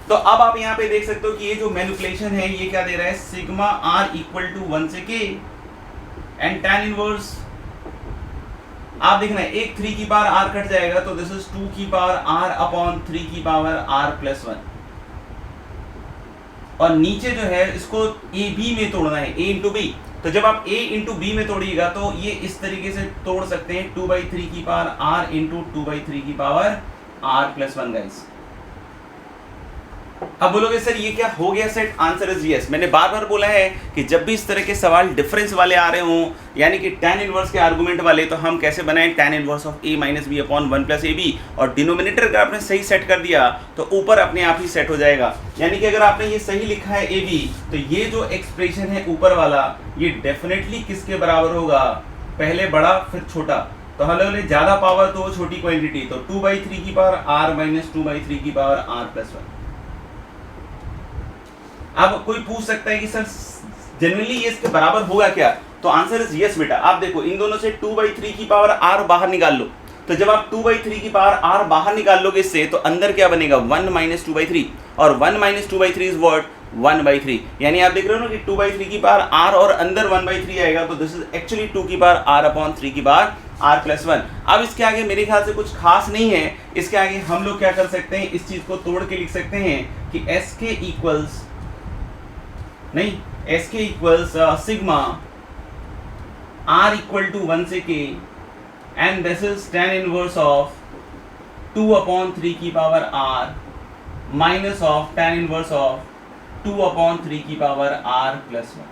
तो अब आप यहाँ पे देख सकते हो कि ये जो मैनिपुलेशन है ये क्या दे रहा है, सिग्मा r इक्वल टू 1 से k एंड tan इनवर्स, आप देखना है एक 3 की पावर r कट जाएगा तो दिस इज 2 की पावर r अपॉन 3 की पावर r + 1। और नीचे जो है इसको ए बी में तोड़ना है, ए इंटू बी। तो जब आप a इंटू बी में तोड़िएगा तो ये इस तरीके से तोड़ सकते हैं 2/3 की पावर r इंटू 2/3 की पावर r+1 गाइस। अब बोलोगे सर ये क्या हो गया सेट? Answer is yes. मैंने बार बार बोला है कि जब भी इस तरह के सवाल डिफरेंस वाले आ रहे हों, यानी कि tan इनवर्स के आर्गुमेंट वाले, तो हम कैसे बनाएं? tan inverse of a minus B upon 1 plus A B, और डिनोमिनेटर अगर आपने सही सेट कर दिया तो ऊपर अपने आप ही सेट हो जाएगा। यानी कि अगर आपने ये सही लिखा है ए बी, तो ये जो एक्सप्रेशन है ऊपर वाला, ये डेफिनेटली किसके बराबर होगा? पहले बड़ा फिर छोटा। तो हम लोग ज्यादा पावर तो छोटी क्वांटिटी, तो 2/3 की पावर r माइनस 2/3 की पावर r+1। अब कोई पूछ सकता है कि सर जनरली ये इसके बराबर होगा क्या? तो आंसर इज यस बेटा। आप देखो इन दोनों से 2/3 की पावर r बाहर निकाल लो, तो जब आप 2/3 की पावर r बाहर निकाल लोगे इससे, तो अंदर क्या बनेगा? 1 माइनस 2/3, और 1 माइनस 2/3 इज व्हाट? 1/3। यानी आप देख रहे हो ना कि 2/3 की पावर r और अंदर 1/3 आएगा, तो दिस इज एक्चुअली 2 की पावर r/3 की पावर r+1। अब इसके आगे मेरे ख्याल से कुछ खास नहीं है। इसके आगे हम लोग क्या कर सकते हैं? इस चीज को तोड़ के लिख सकते हैं कि SK इक्वल्स नहीं, SK equals sigma r equal to 1 से k, and this is tan inverse of 2/3 की power r minus of tan inverse of 2/3 की पावर r+1।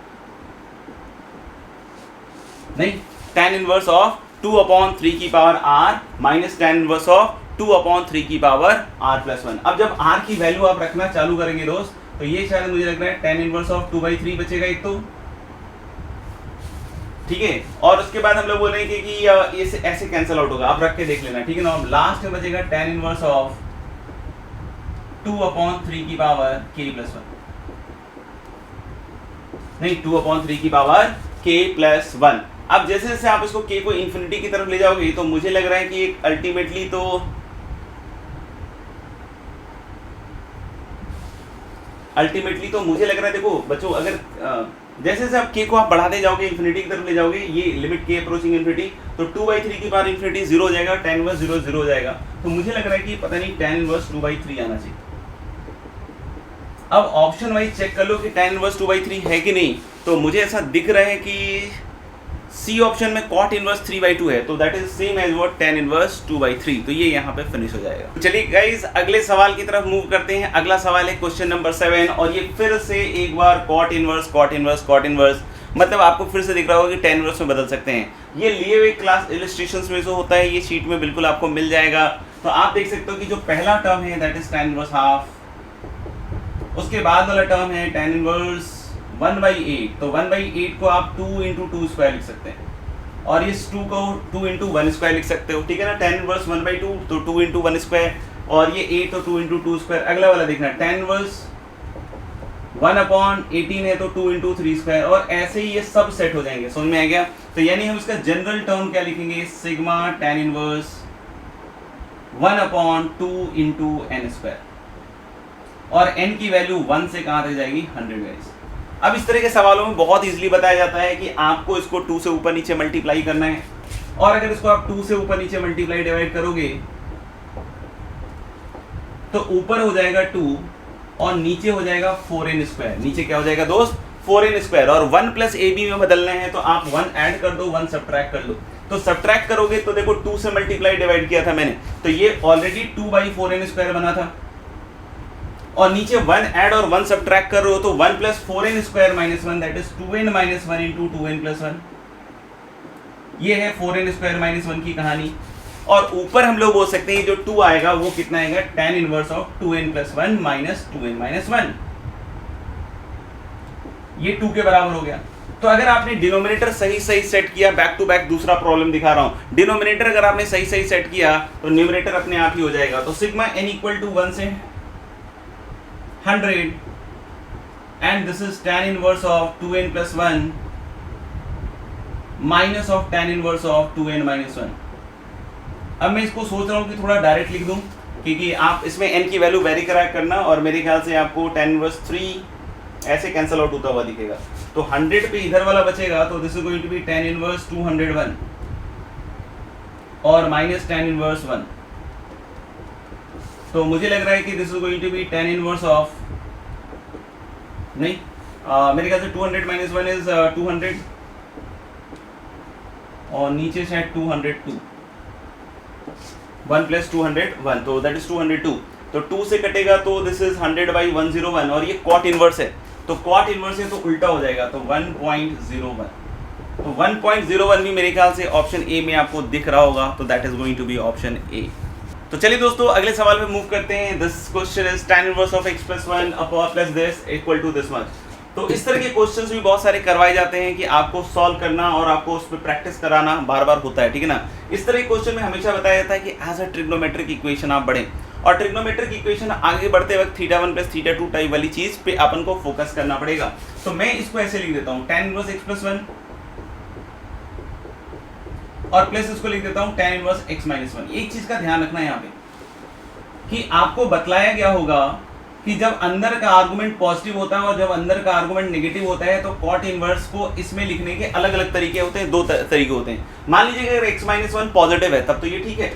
नहीं, tan इनवर्स ऑफ 2/3 की power r minus tan inverse of 2/3 की power r+1। अब जब r की value आप रखना चालू करेंगे दोस्त, तो ये शायद मुझे लग रहा है tan इनवर्स ऑफ 2/3 बचेगा एक, तो ठीक है। और उसके बाद हम लोग बोलेंगे कि ये ऐसे कैंसिल आउट होगा, आप रख के देख लेना, ठीक है ना। लास्ट में बचेगा tan इनवर्स ऑफ 2/3 की पावर k+1, नहीं 2/3 की पावर k+1। अब जैसे जैसे आप इसको k को इंफिनिटी की तरफ ले जाओगे, तो मुझे लग रहा है कि अल्टीमेटली तो मुझे लग रहा है, देखो बच्चों, अगर जैसे जैसे आप k को आप बढ़ाते जाओगे, इंफिनिटी की तरफ ले जाओगे, ये लिमिट k अप्रोचिंग इंफिनिटी, तो 2/3 की पावर इंफिनिटी 0 हो जाएगा, tan इनवर्स 0 0 हो जाएगा। तो मुझे लग रहा है कि पता नहीं tan इनवर्स 2/3 आना चाहिए। अब ऑप्शन वाइज चेक कर लो कि tan इनवर्स 2/3 है कि नहीं। तो मुझे ऐसा दिख रहा है कि सी ऑप्शन में cot इनवर्स 3/2 है, तो that is same as what tan inverse 2/3। तो ये यहाँ पे फिनिश हो जाएगा। चलिए गाइस अगले सवाल की तरफ मूव करते हैं। अगला सवाल है क्वेश्चन नंबर 7, और ये फिर से एक बार cot इनवर्स, मतलब आपको फिर से दिख रहा होगा कि tan इनवर्स में बदल सकते हैं। ये लिए हुए क्लास इलस्ट्रेशंस में जो होता है, ये शीट में बिल्कुल आपको मिल जाएगा। तो आप देख सकते हो कि जो पहला टर्म है that is tan inverse half, उसके बाद वाला टर्म है tan इनवर्स 1/8, तो 1/8 को आप 2 इंटू 2 स्क्वायर लिख सकते हैं, और इस 2 को 2 इंटू 1 स्क्वायर लिख सकते हो, ठीक है ना। tan इनवर्स 1/2 तो 2 इंटू 1 स्क्वायर, और ये 8 तो 2 इंटू 2 स्क्वायर। अगला वाला देखना, tan इनवर्स 1/18 है तो 2 इंटू 3 स्क्वायर, और ऐसे ही ये सब सेट हो जाएंगे। समझ में आ गया? तो यानी हम इसका जनरल टर्म क्या लिखेंगे? Sigma tan inverse 1/2 into n square, और n की वैल्यू 1 से कहाँ तक जाएगी? 100 गाइस। अब इस तरह के सवालों में बहुत इजीली बताया जाता है कि आपको इसको 2 से ऊपर नीचे मल्टीप्लाई करना है, और अगर इसको आप 2 से ऊपर नीचे मल्टीप्लाई डिवाइड करोगे तो ऊपर हो जाएगा 2 और नीचे हो जाएगा 4n स्क्वायर। नीचे क्या हो जाएगा दोस्त? 4n square. और 1 प्लस ए बी में बदलना है तो आप 1 ऐड कर दो, 1 सब्ट्रैक्ट कर लो। तो सब्ट्रैक्ट करोगे तो देखो 2 से मल्टीप्लाई डिवाइड किया था मैंने, तो ये ऑलरेडी 2/4n स्क्वायर बना था, और नीचे 1 ऐड और 1 सब्ट्रैक्ट कर रहे हो तो 1 plus 4n square minus 1 that is 2n minus 1 into 2n plus 1। ये है 4n स्क्वायर माइनस 1 की कहानी। और ऊपर हम लोग बोल सकते हैं जो 2 आएगा वो कितना आएगा? tan inverse of 2n plus 1 minus 2n minus 1, ये 2 के बराबर हो गया। तो अगर आपने डिनोमिनेटर सही सही सेट किया, बैक टू बैक दूसरा प्रॉब्लम दिखा रहा हूं, डिनोमिनेटर अगर आपने सही सही सेट किया तो न्यूमरेटर अपने आप ही हो जाएगा। तो सिग्मा n इक्वल टू 1 से 100, and this is tan inverse of 2n plus 1 minus of tan inverse of 2n minus 1। अब मैं इसको सोच रहा हूँ कि थोड़ा डायरेक्ट लिख दूं, क्योंकि आप इसमें n की वैल्यू वेरी करेक्ट करना, और मेरे ख्याल से आपको tan इनवर्स 3 ऐसे कैंसिल आउट होता हुआ दिखेगा। तो 100 पे इधर वाला बचेगा, तो this is going to be tan inverse 201 और माइनस tan इनवर्स 1। तो मुझे लग रहा है कि this is going to be tan inverse of नहीं, मेरे ख्याल से 200 माइनस 1 इज 200 और नीचे शायद 202, 1 प्लस 201 तो दैट इज 202। तो 2 से कटेगा तो दिस इज 100/101 और ये कॉट इनवर्स है, तो कॉट इनवर्स है तो उल्टा हो जाएगा, तो 1.01। तो 1.01 भी मेरे ख्याल से ऑप्शन ए में आपको दिख रहा होगा, तो that is going to be option A. तो चलिए दोस्तों अगले सवाल पे मूव करते हैं। This question is tan inverse of x + 1 upon plus this equal to this much. तो इस तरह के क्वेश्चंस भी बहुत सारे करवाए जाते हैं कि आपको सॉल्व करना और आपको उस पर प्रैक्टिस कराना बार बार होता है, ठीक है ना। इस तरह के क्वेश्चन में हमेशा बताया जाता है कि एज अ ट्रिग्नोमेट्रिक इक्वेशन आप बढ़ें, और ट्रिग्नोमेट्रिक इक्वेशन आगे बढ़ते वक्त θ1 + θ2 टाइप वाली चीज पे अपन को फोकस करना पड़ेगा। तो मैं इसको ऐसे लिख देता हूँ tan इनवर्स x + 1 और प्लस इसको लिख देता हूँ tan इनवर्स x - 1। एक चीज का ध्यान रखना है यहाँ पे कि आपको बतलाया गया होगा कि जब अंदर का आर्गुमेंट पॉजिटिव होता है और जब अंदर का आर्गुमेंट नेगेटिव होता है तो कॉट इनवर्स को इसमें लिखने के अलग अलग तरीके होते हैं, दो तरीके होते हैं। मान लीजिए अगर x - 1 पॉजिटिव है तब तो ये ठीक है,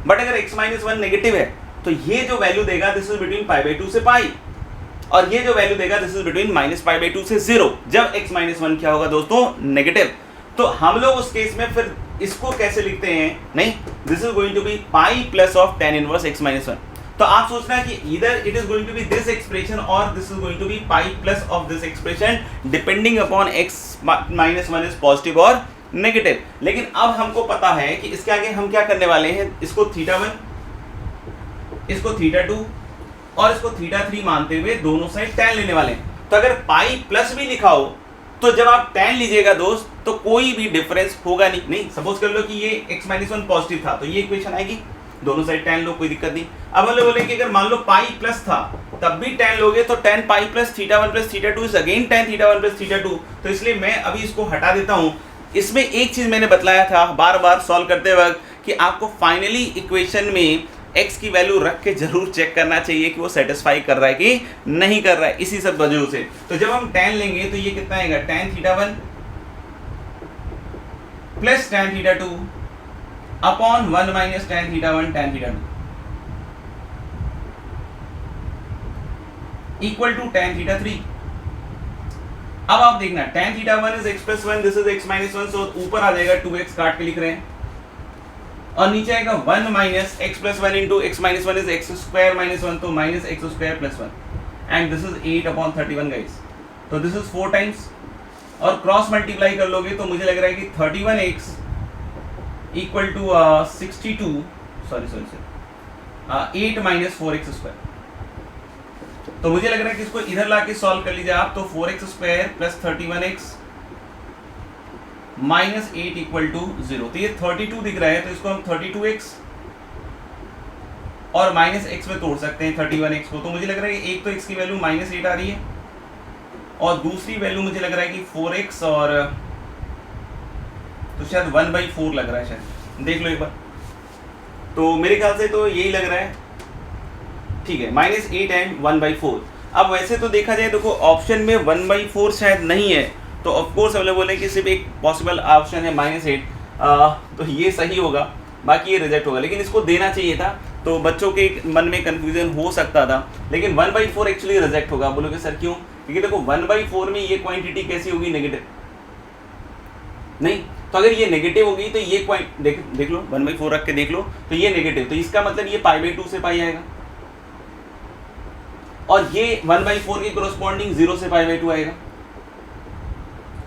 बट अगर x - 1 नेगेटिव है तो ये जो वैल्यू देगा दिस इज बिटवीन π/2 से π, और ये जो वैल्यू देगा दिस इज बिटवीन -π/2 से 0, जब x - 1 क्या होगा दोस्तों, नेगेटिव। तो हम लोग उस केस में फिर इसको कैसे लिखते हैं, नहीं, this is going to be pi plus of tan inverse x - 1। तो आप सोचना है कि इधर it is going to be this expression और this is going to be pi plus of this expression depending upon x - 1 is positive और negative. लेकिन अब हमको पता है कि इसके आगे हम क्या करने वाले हैं, इसको θ1, इसको θ2 और इसको θ3 मानते हुए दोनों साइड tan लेने वाले हैं। तो अगर पाई प्लस भी लिखा हो तो जब आप tan लीजिएगा दोस्त तो कोई भी डिफरेंस होगा नहीं। सपोज कर लो कि ये x - 1 पॉजिटिव था तो ये इक्वेशन आएगी, दोनों साइड tan लो, कोई दिक्कत नहीं। अब हम लोग बोले कि अगर मान लो पाई प्लस था तब भी tan लोगे तो tan pi plus θ1 + θ2 is again tan θ1 + θ2। तो इसलिए मैं अभी इसको हटा देता हूं। इसमें एक चीज मैंने बतलाया था बार बार सॉल्व करते वक्त कि आपको फाइनली इक्वेशन में x की वैल्यू रख के जरूर चेक करना चाहिए कि वो सेटिस्फाई कर रहा है कि नहीं कर रहा है, इसी सब वजह से। तो जब हम tan लेंगे तो ये कितना आएगा, tan θ1 plus tan θ2 upon 1 minus tan θ1 tan θ2 equal to tan θ3। अब आप देखना tan θ1 is x + 1, this is x - 1, so ऊपर आ जाएगा 2x काट के लिख रहे हैं और नीचे आएगा 1 minus x + 1 into x - 1 is x² - 1, तो minus x² + 1 and this is 8/31 guys. तो दिस इज 4 टाइम्स और क्रॉस मल्टीप्लाई कर लोगे तो मुझे लग रहा है कि 31x equal to 62 8 minus 4x²। तो मुझे लग रहा है कि इसको इधर लाके सॉल्व कर लीजिए आप, तो 4x² plus 31x minus 8 equal to 0। तो ये 32 दिख रहा है तो इसको हम 32x और माइनस x में तोड़ सकते हैं 31x को। तो मुझे लग रहा है कि एक तो x की वैल्यू -8 आ रही है और दूसरी वैल्यू मुझे लग रहा है कि 4x और तो शायद 1/4 लग रहा है, शायद देख लो एक बार। तो मेरे ख्याल से तो यही लग रहा है, ठीक है, -8 एंड 1/4। अब वैसे तो देखा जाए देखो ऑप्शन में 1/4 शायद नहीं है, तो ऑफ कोर्स हम लोग बोले कि सिर्फ एक पॉसिबल ऑप्शन है -8, तो ये सही होगा, बाकी ये रिजेक्ट होगा। लेकिन इसको देना चाहिए था, तो बच्चों के मन में कंफ्यूजन हो सकता था, लेकिन 1/4 एक्चुअली रिजेक्ट होगा। बोलोगे सर क्यों, क्योंकि देखो 1/4 में ये क्वांटिटी कैसी होगी, नेगेटिव नहीं। तो अगर ये नेगेटिव होगी तो ये देख लो 1/4 रख के देख लो तो ये नेगेटिव, तो इसका मतलब ये π/2 से पाई आएगा और ये 1/4 के कोरस्पॉन्डिंग 0 से π/2 आएगा।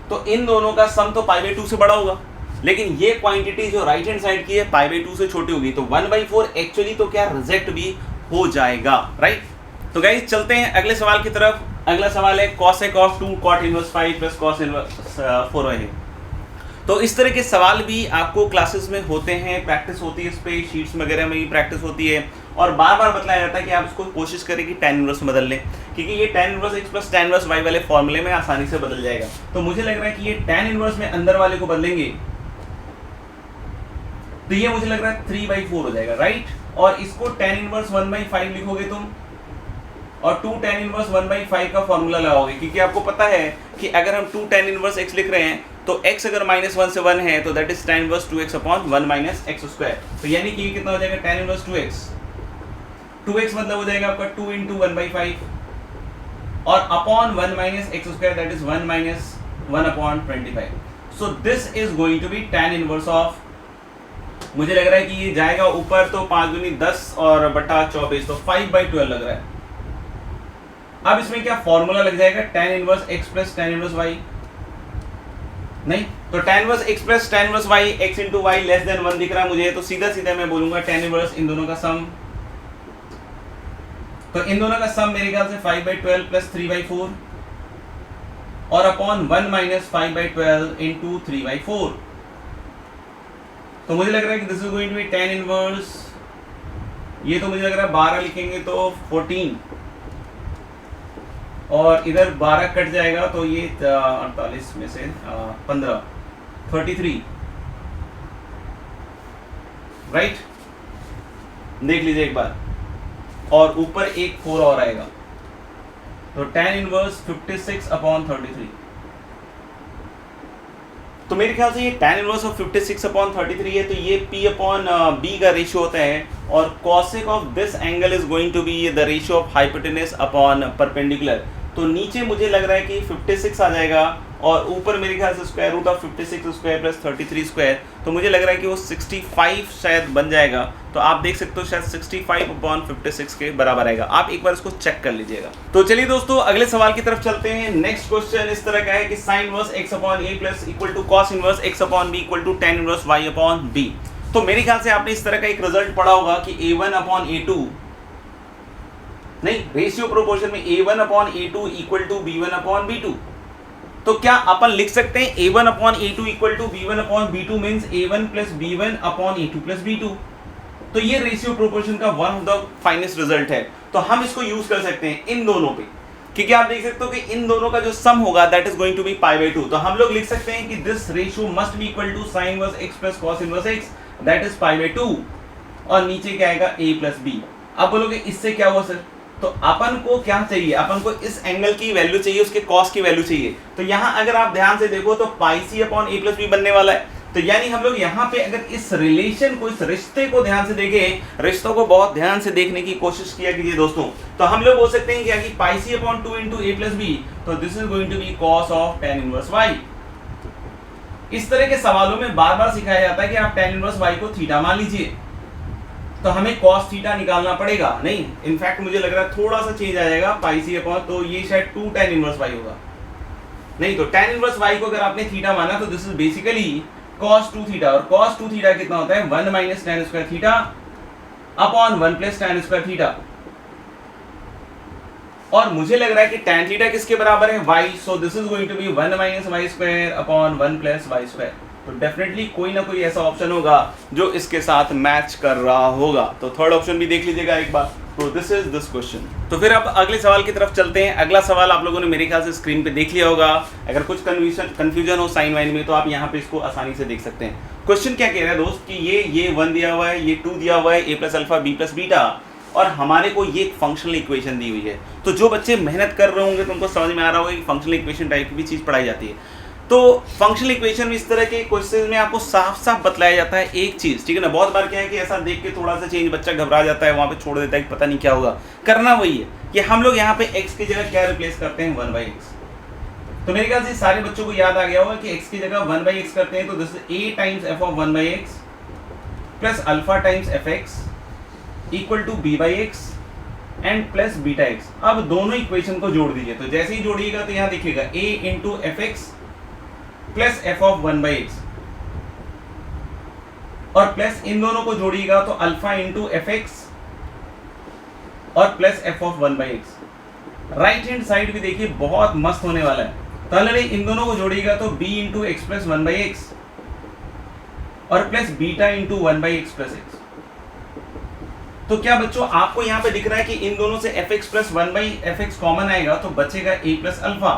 तो इन दोनों का सम तो π/2 से बड़ा होगा, लेकिन ये क्वांटिटी जो राइट हैंड साइड की है π/2 से छोटी होगी, तो 1/4 एक्चुअली तो क्या रिजेक्ट भी हो जाएगा, राइट। तो गाइस चलते हैं अगले सवाल की तरफ। अगला सवाल है cosec of 2 cot inverse 5 plus cos inverse 4 है। तो इस तरह के सवाल भी आपको क्लासेस में होते हैं, प्रैक्टिस होती है, इस पे शीट्स वगैरह में भी प्रैक्टिस होती है और बार बार बतलाया जाता है कि आप इसको कोशिश करें कि tan इनवर्स में बदल लें, क्योंकि ये tan inverse x plus tan inverse y वाले फॉर्मूले में आसानी से बदल जाएगा। तो मुझे लग रहा है कि ये tan इनवर्स में अंदर वाले को बदलेंगे तो ये मुझे लग रहा है 3/4 हो जाएगा, राइट। और इसको tan इनवर्स 1/5 लिखोगे तुम और 2 tan इनवर्स 1/5 का फॉर्मूला लगाओगे, क्योंकि आपको पता है कि अगर हम 2 tan इनवर्स x लिख रहे हैं तो x अगर -1 से 1 है तो that is tan inverse 2x upon 1 minus x²। तो यानी कि कितना हो जाएगा tan इनवर्स 2x मतलब हो जाएगा आपका 2 × 1/5 और upon 1 minus x square that is 1 minus 1 upon 25. So this is going to be tan inverse of, मुझे लग रहा है कि ये जाएगा ऊपर तो 5 दूनी 10 और बटा 24 तो 5/12 लग रहा है. अब इसमें क्या फॉर्मूला लग जाएगा tan inverse x plus tan inverse y, नहीं तो tan inverse x plus tan inverse y x into y less than 1 दिख रहा है मुझे, तो सीधा सीधा मैं बोलूंगा tan इनवर्स इन दोनों का सम. तो इन दोनों का सम मेरे ख्याल से 5/12 प्लस 3/4 और अपॉन 1 माइनस 5/12 इंटू 3/4. तो मुझे लग रहा है कि this is going to be tan inverse, ये तो मुझे लग रहा है 12 लिखेंगे तो 14 और इधर 12 कट जाएगा तो ये 48 में से 15 33 राइट. देख लीजिए एक बार, और ऊपर एक 4 और आएगा तो tan इनवर्स 56 अपॉन 33. तो मेरे ख्याल से ये tan इनवर्स ऑफ 56 अपॉन 33 है, तो ये p अपॉन b का रेशियो होता है और cosec of this angle is going to be the ratio of hypotenuse upon perpendicular. तो नीचे मुझे लग रहा है कि 56 आ जाएगा और ऊपर मेरे ख्याल से square root of 56 square plus 33 square, तो मुझे लग रहा है कि वो 65 शायद बन जाएगा. तो आप देख सकते हो शायद 65 अपॉन 56 के बराबर आएगा. आप एक बार इसको चेक कर लीजिएगा. तो चलिए दोस्तों अगले सवाल की तरफ चलते हैं. नेक्स्ट क्वेश्चन इस तरह का है कि sine inverse x upon a plus equal to cos inverse x upon b equal to tan inverse y upon b. तो मेरे ख्याल से आपने इस तरह का एक रिजल्ट पढ़ा होगा कि a1 अपॉन a2, नहीं रेशियो प्रोपोर्शन में a1 upon a2 equal to b1 upon b2. तो क्या अपन लिख सकते हैं a1 upon a2 equal to b1 upon b2 means a1 plus b1 upon a2 plus b2. तो ये रेशियो प्रोपोर्शन का one of the finest result है. तो हम इसको यूज कर सकते हैं इन दोनों पे, क्योंकि आप देख सकते हो कि इन दोनों का जो सम होगा that is going to be π/2. तो हम लोग लिख सकते हैं कि this ratio must be equal to sine inverse x plus cos inverse x that is π/2 और नीचे क्या आएगा a प्लस b. अब बोलोगे इससे क्या हुआ सर, तो अपन को क्या चाहिए, अपन को इस एंगल की वैल्यू चाहिए, उसके कॉस की वैल्यू चाहिए. तो यहाँ अगर आप ध्यान से देखो तो πc upon a plus b बनने वाला है. तो यानी हम लोग यहाँ पे अगर इस रिलेशन को, इस रिश्ते को ध्यान से देखें, रिश्तों को बहुत ध्यान से देखने की कोशिश किया कीजिए दोस्तों, तो हम लोग बोल सकते हैं क्या कि πc upon 2 into a plus b, तो this is going to be cos of tan inverse y. इस तरह के सवालों में बार बार सिखाया जाता है कि आप tan इनवर्स y को थीटा मान लीजिए, तो हमें cos थीटा निकालना पड़ेगा. नहीं इनफैक्ट मुझे लग रहा है थोड़ा सा चेंज आ जाएगा πc अपॉन, तो ये शायद 2 tan इनवर्स y होगा. नहीं तो tan इनवर्स y को अगर आपने थीटा माना तो this is basically cos 2 theta, और cos 2 थीटा कितना होता है 1 minus tan square theta upon 1 plus tan square theta. और मुझे लग रहा है कि tan थीटा किसके बराबर है y, so this is going to be 1 minus y square upon 1 plus y square. तो डेफिनेटली कोई ना कोई ऐसा ऑप्शन होगा जो इसके साथ मैच कर रहा होगा. तो थर्ड ऑप्शन भी देख लीजिएगा एक बार. तो दिस इज दिस क्वेश्चन. तो फिर अब अगले सवाल की तरफ चलते हैं. अगला सवाल आप लोगों ने मेरे ख्याल से स्क्रीन पे देख लिया होगा. अगर कुछ कंफ्यूजन हो साइन वाइन में तो आप यहाँ पे इसको आसानी से देख सकते हैं. क्वेश्चन क्या कह रहा है दोस्त कि ये 1 दिया हुआ है, ये 2 दिया हुआ है, a plus alpha b plus beta, और हमारे को ये एक फंक्शनल इक्वेशन दी हुई है. तो जो बच्चे मेहनत कर रहे होंगे तो उनको समझ में आ रहा होगा कि फंक्शनल इक्वेशन टाइप की भी चीज़ पढ़ाई जाती है. तो फंक्शनल इक्वेशन में इस तरह के क्वेश्चन में आपको साफ साफ बतलाया जाता है एक चीज़, ठीक है ना. बहुत बार क्या है कि ऐसा देख के थोड़ा सा चेंज बच्चा घबरा जाता है, वहाँ पे छोड़ देता है कि पता नहीं क्या होगा. करना वही है कि हम लोग यहाँ पे x की जगह क्या रिप्लेस करते हैं 1/x. तो मेरे ख्याल से सारे बच्चों को याद आ गया होगा कि x की जगह 1/x करते हैं तो this is a times f of 1/x plus alpha times fx equal to b/x and plus beta x. अब दोनों इक्वेशन को जोड़ दीजिए. तो जैसे ही जोड़िएगा तो यहाँ देखिएगा a into fx plus f of 1/x और प्लस इन दोनों को जोड़िएगा तो अल्फा इंटू fx और plus f of 1/x. Right hand side भी देखिए बहुत मस्त होने वाला है. तो इन दोनों को जोड़िएगा तो b into x plus 1/x और plus beta into 1/x plus x. तो क्या बच्चों आपको यहाँ पे दिख रहा है कि इन दोनों से fx प्लस 1/fx कॉमन आएगा तो बचेगा a प्लस अल्फा.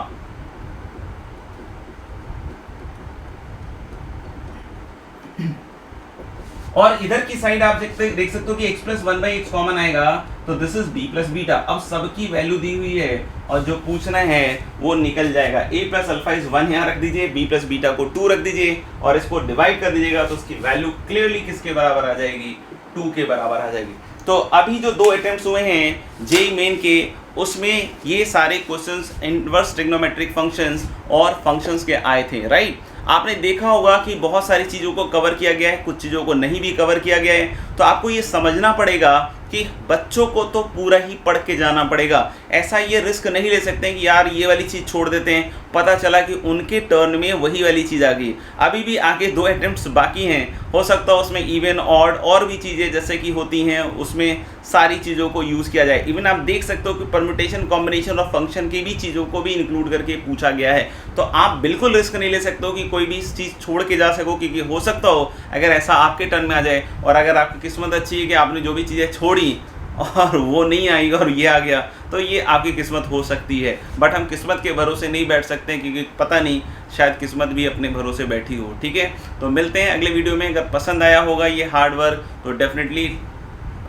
और इधर की साइड आप देख सकते हो कि x प्लस 1/x कॉमन आएगा तो this is b plus beta. अब सबकी वैल्यू दी हुई है और जो पूछना है वो निकल जाएगा. a प्लस अल्फा इज 1 यहाँ रख दीजिए, b प्लस बीटा को 2 रख दीजिए और इसको डिवाइड कर दीजिएगा तो उसकी वैल्यू क्लियरली किसके बराबर आ जाएगी 2 के बराबर आ जाएगी. तो अभी जो 2 अटेम्प्ट्स हुए हैं जेईई मेन के, उसमें ये सारे क्वेश्चंस इनवर्स ट्रिग्नोमेट्रिक फंक्शंस और फंक्शंस के आए थे, राइट। आपने देखा होगा कि बहुत सारी चीज़ों को कवर किया गया है, कुछ चीज़ों को नहीं भी कवर किया गया है। तो आपको ये समझना पड़ेगा कि बच्चों को तो पूरा ही पढ़ के जाना पड़ेगा। ऐसा ये रिस्क नहीं ले सकते हैं कि यार ये वाली चीज़ छोड़ देते हैं, पता चला कि उनके टर्न में वही वाली चीज़ आ गई। अभी भी आगे 2 अटेम्प्ट्स बाकी हैं, हो सकता है उसमें इवन ऑड और भी चीज़ें जैसे कि होती हैं उसमें सारी चीज़ों को यूज़ किया जाए। इवन आप देख सकते हो कि परम्यूटेशन कॉम्बिनेशन और फंक्शन की भी चीज़ों को भी इंक्लूड करके पूछा गया है। तो आप बिल्कुल रिस्क नहीं ले सकते हो कि कोई भी चीज़ छोड़ के जा सको, क्योंकि हो सकता हो अगर ऐसा आपके टर्न में आ जाए और अगर आपकी किस्मत अच्छी है कि आपने जो भी चीज़ें छोड़ी और वो नहीं आई और ये आ गया, तो ये आपकी किस्मत हो सकती है। बट हम किस्मत के भरोसे नहीं बैठ सकते हैं, क्योंकि पता नहीं, शायद किस्मत भी अपने भरोसे बैठी हो। ठीक है, तो मिलते हैं अगले वीडियो में। अगर पसंद आया होगा ये हार्ड वर्क तो डेफिनेटली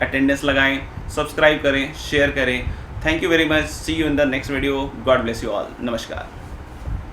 अटेंडेंस लगाएं, सब्सक्राइब करें, शेयर करें। Thank you very much, see you in the next video. God bless you all. नमस्कार।